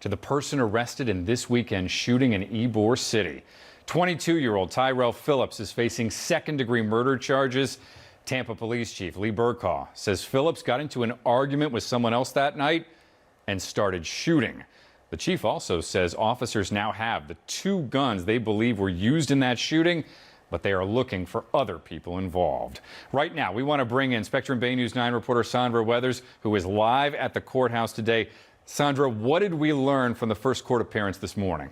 to the person arrested in this weekend's shooting in Ybor City. 22-year-old Ybor Phillips is facing second-degree murder charges. Tampa Police Chief Ybor says Phillips got into an argument with someone else that night and started shooting. The chief also says officers now have the 2 guns they believe were used in that shooting, but they are looking for other people involved. Right now, we want to bring in Spectrum Bay News 9 reporter Sandra Weathers, who is live at the courthouse today. Sandra, what did we learn from the first court appearance this morning?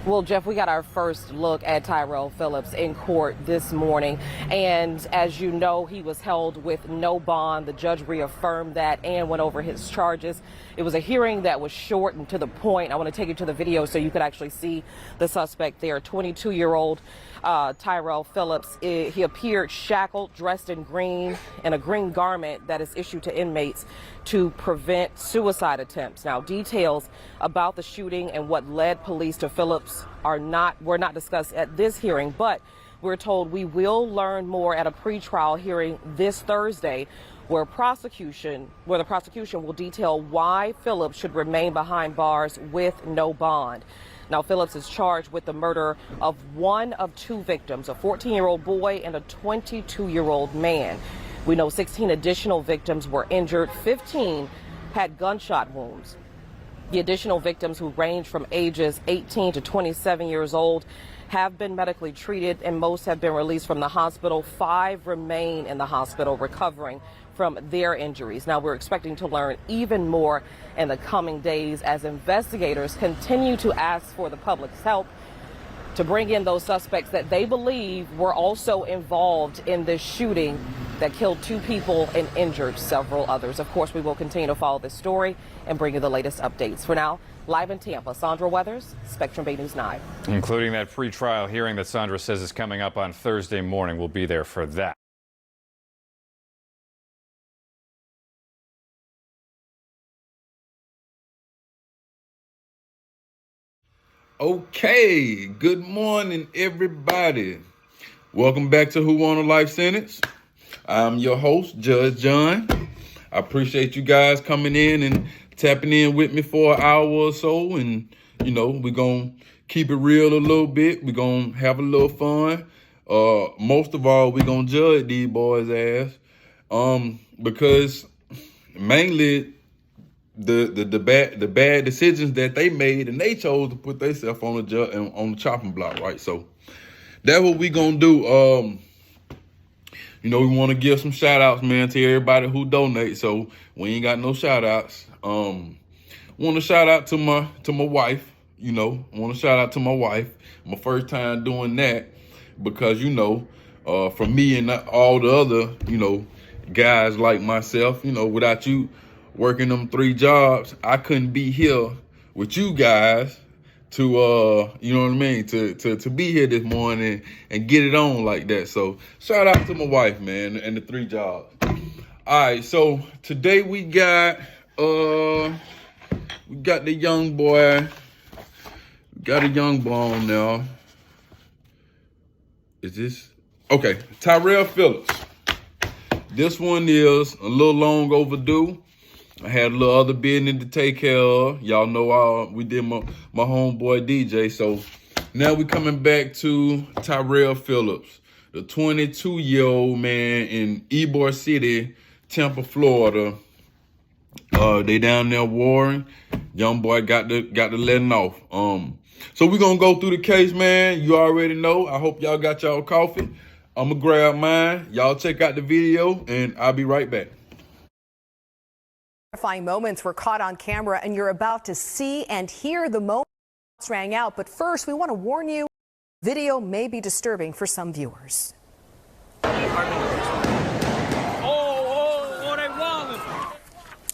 Well, Jeff, we got our first look at Ybor Phillips in court this morning. And as you know, he was held with no bond. The judge reaffirmed that and went over his charges. It was a hearing that was short and to the point. I want to take you to the video so you could actually see the suspect there. 22-year-old Ybor Phillips. He appeared shackled, dressed in green, in a green garment that is issued to inmates to prevent suicide attempts. Now, details about the shooting and what led police to Phillips were not discussed at this hearing, but we're told we will learn more at a pretrial hearing this Thursday, where the prosecution will detail why Phillips should remain behind bars with no bond. Now, Phillips is charged with the murder of one of 2 victims, a 14-year-old boy and a 22-year-old man. We know 16 additional victims were injured. 15 had gunshot wounds. The additional victims, who range from ages 18 to 27 years old, have been medically treated, and most have been released from the hospital. 5 remain in the hospital recovering from their injuries. Now, we're expecting to learn even more in the coming days as investigators continue to ask for the public's help to bring in those suspects that they believe were also involved in this shooting that killed 2 people and injured several others. Of course, we will continue to follow this story and bring you the latest updates. For now, live in Tampa, Sandra Weathers, Spectrum Bay News 9. Including that pre-trial hearing that Sandra says is coming up on Thursday morning. We'll be there for that. Okay, good morning, everybody. Welcome back to Who Want a Life Sentence. I'm your host, Judge John. I appreciate you guys coming in and tapping in with me for an hour or so. And, you know, we're going to keep it real a little bit. We're going to have a little fun. Most of all, we're going to judge these boys' ass. Because mainly the bad decisions that they made, and they chose to put themselves on the chopping block, right? So that's what we gonna do. You know, we want to give some shout outs, man, to everybody who donate. So we ain't got no shout outs. Want to shout out to my wife. You know, want to shout out to my wife. My first time doing that, because, you know, for me and all the other, you know, guys like myself, you know, without you working them 3 jobs, I couldn't be here with you guys to, you know what I mean, to be here this morning and get it on like that. So shout out to my wife, man, and the 3 jobs. All right, so today we got the young boy. We got a young boy on now. Is this? Okay, Ybor Phillips. This one is a little long overdue. I had a little other business to take care of. Y'all know we did my homeboy DJ. So now we coming back to Ybor Phillips, the 22-year-old man in Ybor City, Tampa, Florida. They down there warring. Young boy got to letting off. So we're gonna go through the case, man. You already know. I hope y'all got y'all coffee. I'm gonna grab mine. Y'all check out the video, and I'll be right back. Terrifying moments were caught on camera, and you're about to see and hear the moment rang out. But first, we want to warn you, video may be disturbing for some viewers.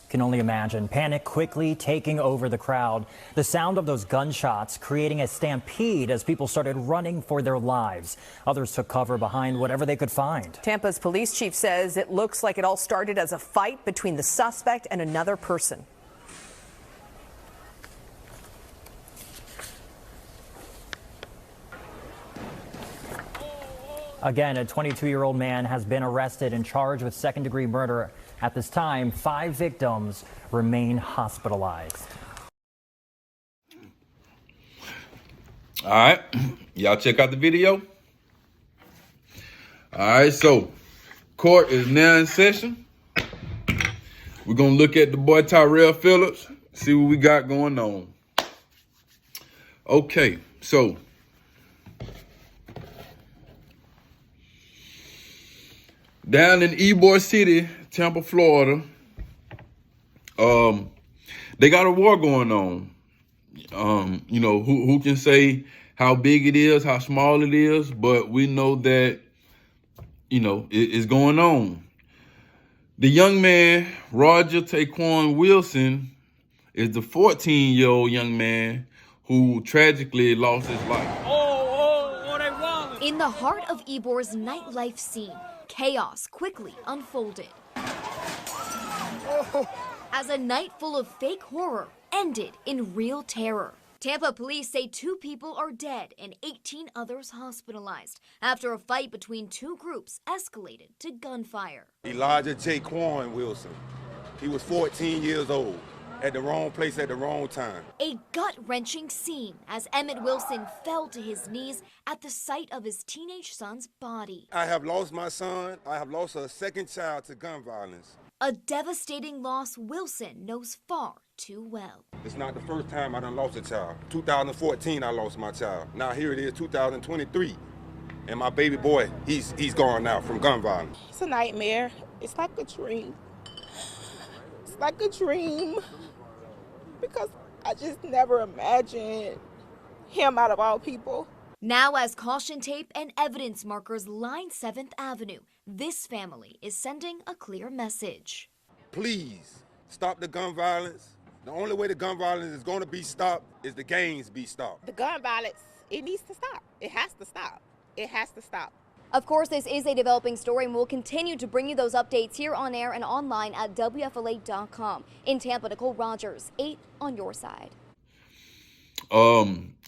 Can only imagine panic quickly taking over the crowd. The sound of those gunshots creating a stampede as people started running for their lives. Others took cover behind whatever they could find. Tampa's police chief says it looks like it all started as a fight between the suspect and another person. Again, a 22-year-old man has been arrested and charged with second-degree murder At this time, 5 victims remain hospitalized. All right, y'all check out the video. All right, so court is now in session. We're gonna look at the boy Tyrell Phillips, see what we got going on. Okay, so down in Ybor City, Tampa, Florida, they got a war going on. You know, who can say how big it is, how small it is, but we know that, you know, it's going on. The young man, Roger Taquan Wilson, is the 14-year-old young man who tragically lost his life. In the heart of Ybor's nightlife scene, chaos quickly unfolded. As a night full of fake horror ended in real terror. Tampa police say 2 people are dead and 18 others hospitalized after a fight between 2 groups escalated to gunfire. Elijah Jaquan Wilson. He was 14 years old, at the wrong place at the wrong time. A gut-wrenching scene as Emmett Wilson fell to his knees at the sight of his teenage son's body. I have lost my son. I have lost a second child to gun violence. A devastating loss Wilson knows far too well. It's not the first time I done lost a child. 2014, I lost my child. Now here it is, 2023. And my baby boy, he's gone now from gun violence. It's a nightmare. It's like a dream. It's like a dream. Because I just never imagined him out of all people. Now as caution tape and evidence markers line 7th Avenue, this family is sending a clear message. Please, stop the gun violence. The only way the gun violence is going to be stopped is the gangs be stopped. The gun violence, it needs to stop. It has to stop. It has to stop. Of course, this is a developing story, and we'll continue to bring you those updates here on air and online at WFLA.com. In Tampa, Nicole Rogers, 8 on your side.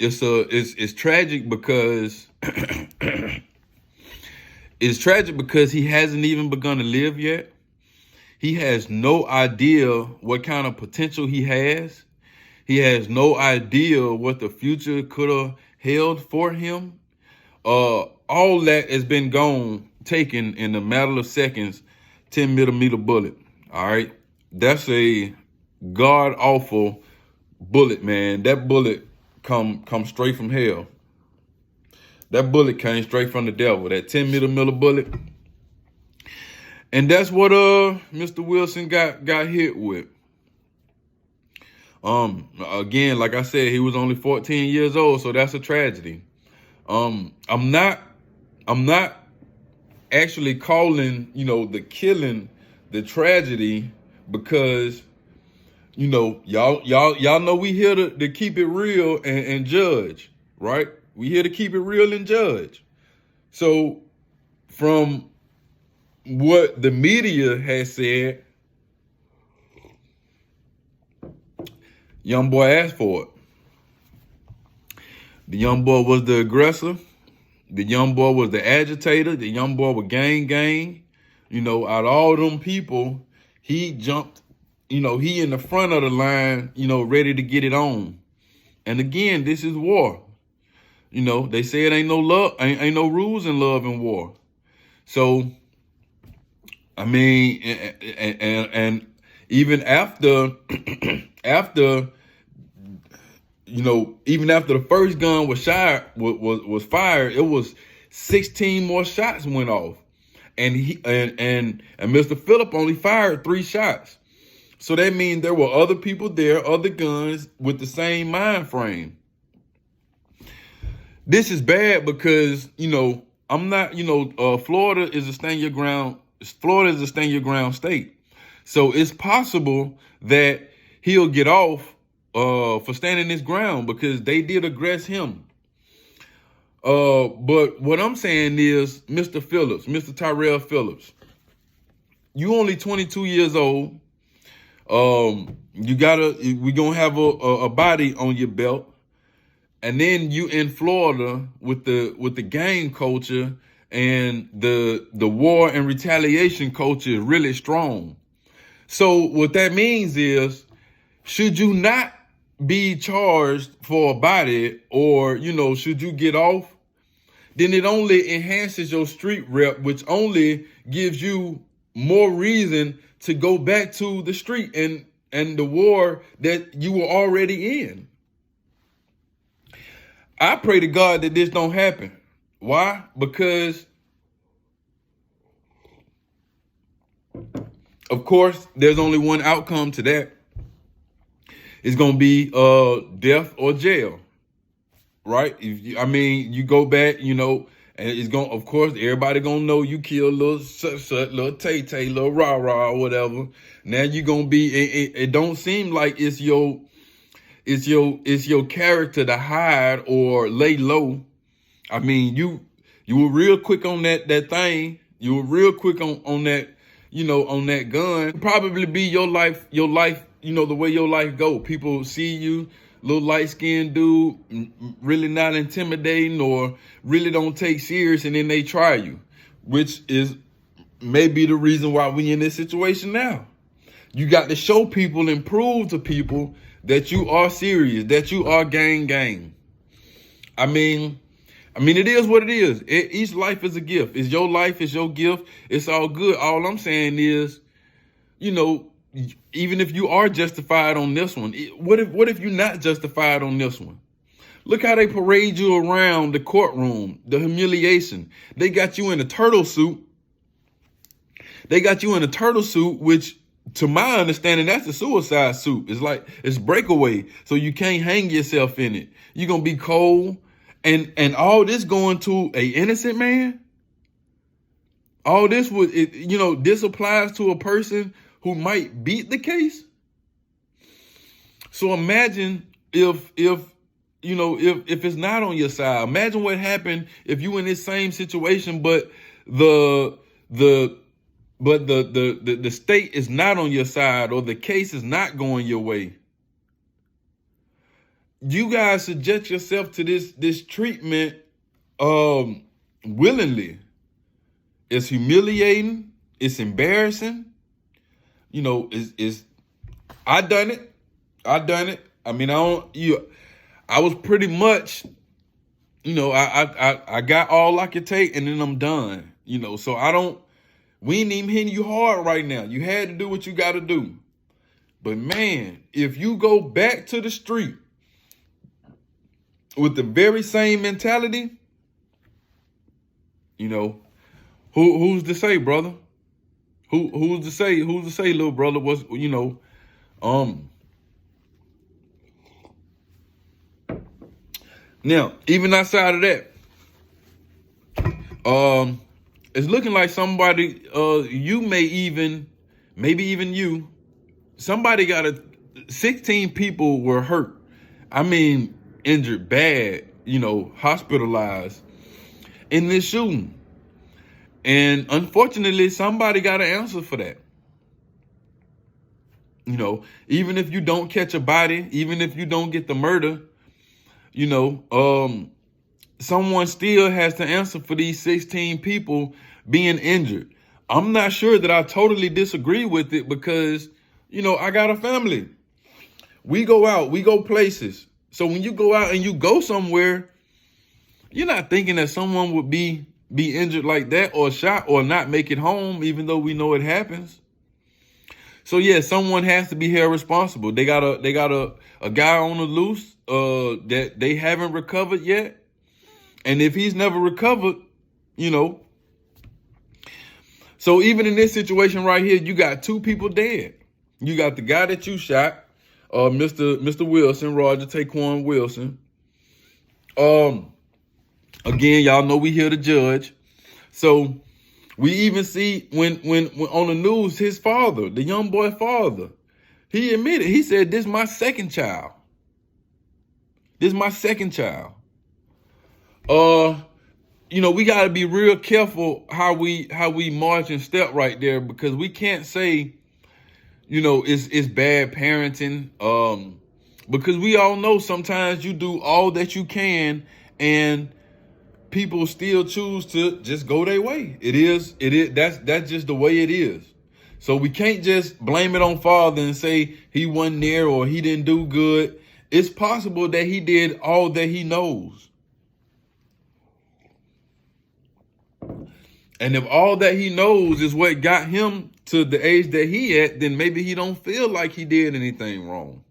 It's tragic because it's tragic because he hasn't even begun to live yet. He has no idea what kind of potential he has. He has no idea what the future could have held for him. All that has been taken in a matter of seconds, 10mm bullet. All right. That's a god awful bullet, man. That bullet come straight from hell. That bullet came straight from the devil, that 10mm bullet. And that's what Mr. Wilson got hit with. Again, like I said, he was only 14 years old, so that's a tragedy. I'm not actually calling, the killing the tragedy because, y'all know we here to keep it real and judge, right? We here to keep it real and judge. So from what the media has said, young boy asked for it. The young boy was the aggressor. The young boy was the agitator. The young boy was gang. Out of all them people, he jumped, he in the front of the line, ready to get it on. And again, this is war. They say it ain't no love, ain't no rules in love and war. So, I mean, and even after, even after the first gun was fired, it was 16 more shots went off, and Mr. Phillips only fired 3 shots. So that means there were other people there, other guns with the same mind frame. This is bad because I'm not, Florida is a stand your ground. Florida is a stand your ground state, so it's possible that he'll get off for standing his ground because they did aggress him. But what I'm saying is, Mr. Phillips, Mr. Tyrell Phillips, you only 22 years old. We're gonna have a body on your belt. And then you in Florida with the gang culture and the war and retaliation culture is really strong. So what that means is, should you not be charged for a body, or, should you get off, then it only enhances your street rep, which only gives you more reason to go back to the street and the war that you were already in. I pray to God that this don't happen. Why? Because, of course, there's only one outcome to that. It's going to be death or jail, right? You go back, and it's going, of course, everybody going to know you killed little little Tay-Tay, little rah-rah or whatever. Now you're going to be, it don't seem like it's your character to hide or lay low. I mean, you were real quick on that thing. You were real quick on that, on that gun. It'll probably be your life, the way your life go. People see you, little light-skinned dude, really not intimidating or really don't take serious, and then they try you, which is maybe the reason why we in this situation now. You got to show people and prove to people that you are serious, that you are gang. I mean, it is what it is. Each life is a gift. It's your life, it's your gift. It's all good. All I'm saying is, even if you are justified on this one, what if you're not justified on this one? Look how they parade you around the courtroom, the humiliation. They got you in a turtle suit. Which, to my understanding, that's a suicide suit. It's like, it's breakaway, so you can't hang yourself in it. You're going to be cold, and all this going to a innocent man? All this this applies to a person who might beat the case. So imagine if it's not on your side. Imagine what happened if you in this same situation, but the state is not on your side, or the case is not going your way. You guys subject yourself to this treatment willingly. It's humiliating. It's embarrassing. I done it. I mean, I was pretty much, I got all I could take, and then I'm done. So we ain't even hitting you hard right now. You had to do what you got to do. But man, if you go back to the street with the very same mentality, who's to say, brother? Who's to say? Who's to say, little brother? Now, even outside of that, it's looking like somebody, maybe even you, somebody 16 people were hurt. I mean, injured bad, hospitalized in this shooting. And unfortunately, somebody got an answer for that. Even if you don't catch a body, even if you don't get the murder, someone still has to answer for these 16 people being injured. I'm not sure that I totally disagree with it, because, I got a family. We go out, we go places. So when you go out and you go somewhere, you're not thinking that someone would be injured like that, or shot, or not make it home, even though we know it happens. So yeah, someone has to be held responsible. They got a guy on the loose that they haven't recovered yet. And if he's never recovered, so even in this situation right here, you got two people dead. You got the guy that you shot, Mr. Wilson, Roger Taquan Wilson. Again, y'all know we here to judge. So we even see when on the news, his father, the young boy father, he admitted, he said, this is my second child. This is my second child. We got to be real careful how we march and step right there, because we can't say, it's bad parenting. Because we all know sometimes you do all that you can and people still choose to just go their way. That's just the way it is. So we can't just blame it on father and say he wasn't there or he didn't do good. It's possible that he did all that he knows. And if all that he knows is what got him to the age that he at, then maybe he don't feel like he did anything wrong.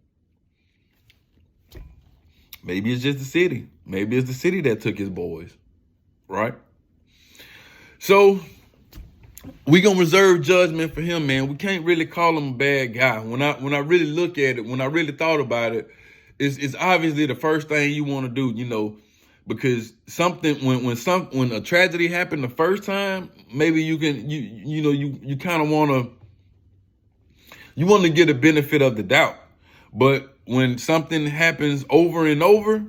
Maybe it's just the city. Maybe it's the city that took his boys, right? So we gonna reserve judgment for him, man. We can't really call him a bad guy. When I really look at it, when I really thought about it, it's obviously the first thing you want to do, you know, because something when a tragedy happened the first time, maybe you can you kind of want to get a benefit of the doubt. But when something happens over and over,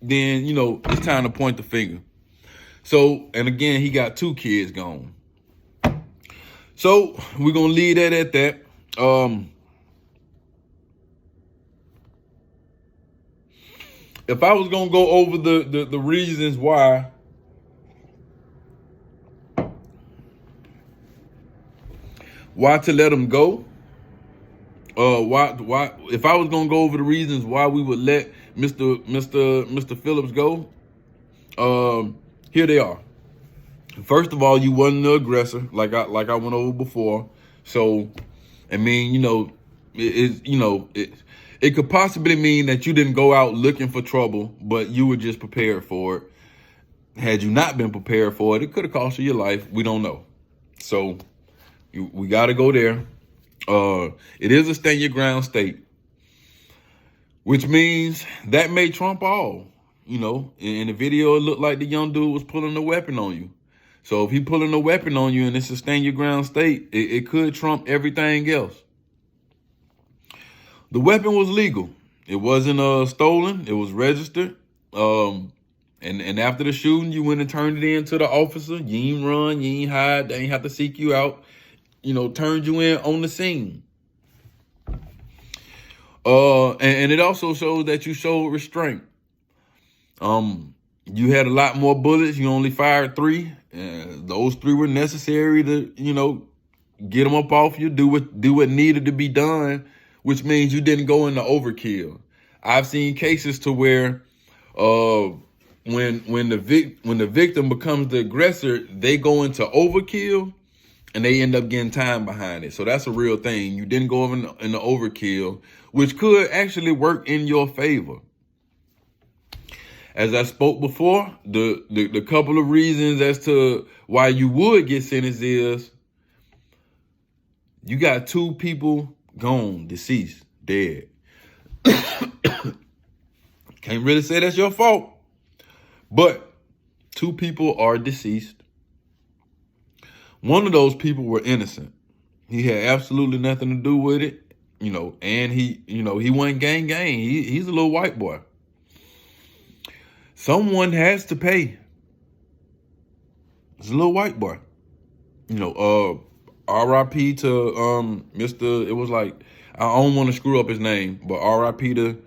then you know it's time to point the finger. So, and again, he got 2 kids gone. So we're gonna leave that at that. If I was gonna go over the reasons why to let him go, why if I was gonna go over the reasons why we would let Mr. Phillips go, here they are. First of all, you wasn't the aggressor, like I went over before. So, I mean, you know, it could possibly mean that you didn't go out looking for trouble, but you were just prepared for it. Had you not been prepared for it, it could have cost you your life. We don't know. So we got to go there. It is a stand your ground state, which means that may trump all. You know, in the video, it looked like the young dude was pulling a weapon on you. So if he pulling a weapon on you and it's a stand your ground state, it could trump everything else. The weapon was legal. It wasn't stolen. It was registered. And after the shooting, you went and turned it in to the officer. You ain't run. You ain't hide. They ain't have to seek you out. You know, turned you in on the scene. And it also shows that you showed restraint. You had a lot more bullets. You only fired 3. Those 3 were necessary to, you know, get them up off you, do what needed to be done, which means you didn't go into overkill. I've seen cases to where when the victim becomes the aggressor, they go into overkill and they end up getting time behind it. So that's a real thing. You didn't go in the overkill, which could actually work in your favor. As I spoke before, the couple of reasons as to why you would get sentenced is you got 2 people gone, deceased, dead. Can't really say that's your fault, but 2 people are deceased. One of those people were innocent. He had absolutely nothing to do with it, you know, and he wasn't gang. He's a little white boy. Someone has to pay. It's a little white boy. You know, R.I.P. to Mr. It was like, I don't want to screw up his name, but R.I.P. to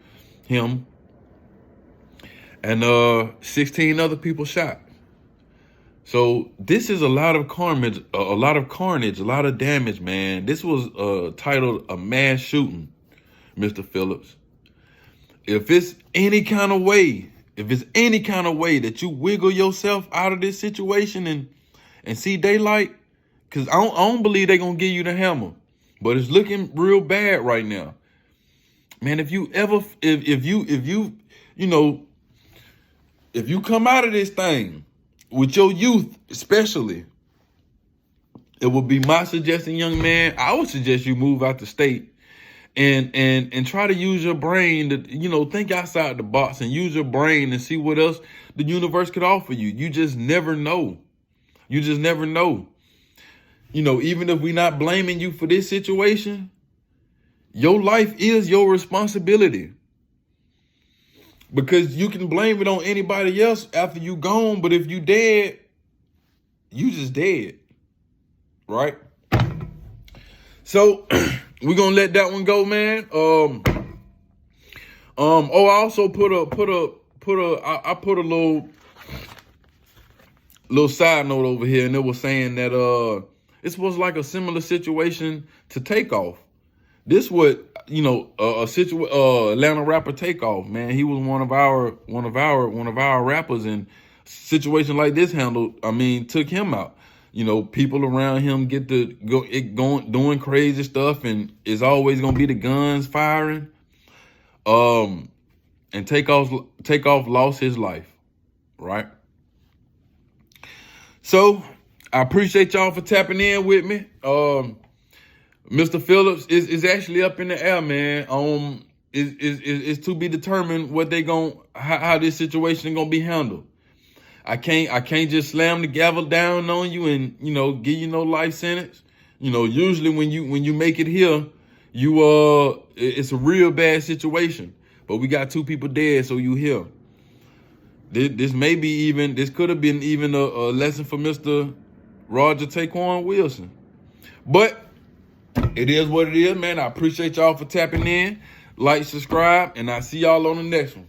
him. And 16 other people shot. So this is a lot of carnage, a lot of damage, man. This was titled a mass shooting, Mr. Phillips. If it's any kind of way that you wiggle yourself out of this situation and see daylight, because I don't believe they're going to give you the hammer, but it's looking real bad right now. Man, if you come out of this thing with your youth, especially, it would be my suggestion, young man, I would suggest you move out the state and try to use your brain to, you know, think outside the box and use your brain and see what else the universe could offer you. You just never know. You just never know. You know, even if we're not blaming you for this situation, your life is your responsibility. Because you can blame it on anybody else after you gone, but if you dead, you just dead, right? So we're gonna let that one go, man. I also put a little side note over here, and it was saying that This was like a similar situation to Takeoff. This what, you know, Atlanta rapper Takeoff, man. He was one of our rappers, and situation like this took him out. You know, people around him get to doing crazy stuff, and it's always gonna be the guns firing. And Takeoff lost his life, right? So I appreciate y'all for tapping in with me. Mr. Phillips is actually up in the air, man. Is to be determined what how this situation gonna be handled. I can't just slam the gavel down on you and, you know, give you no life sentence. You know, usually when you make it here, it's a real bad situation. But we got 2 people dead, so you here. This could have been even a lesson for Mr. Roger Taquan Wilson. But it is what it is, man. I appreciate y'all for tapping in. Like, subscribe, and I'll see y'all on the next one.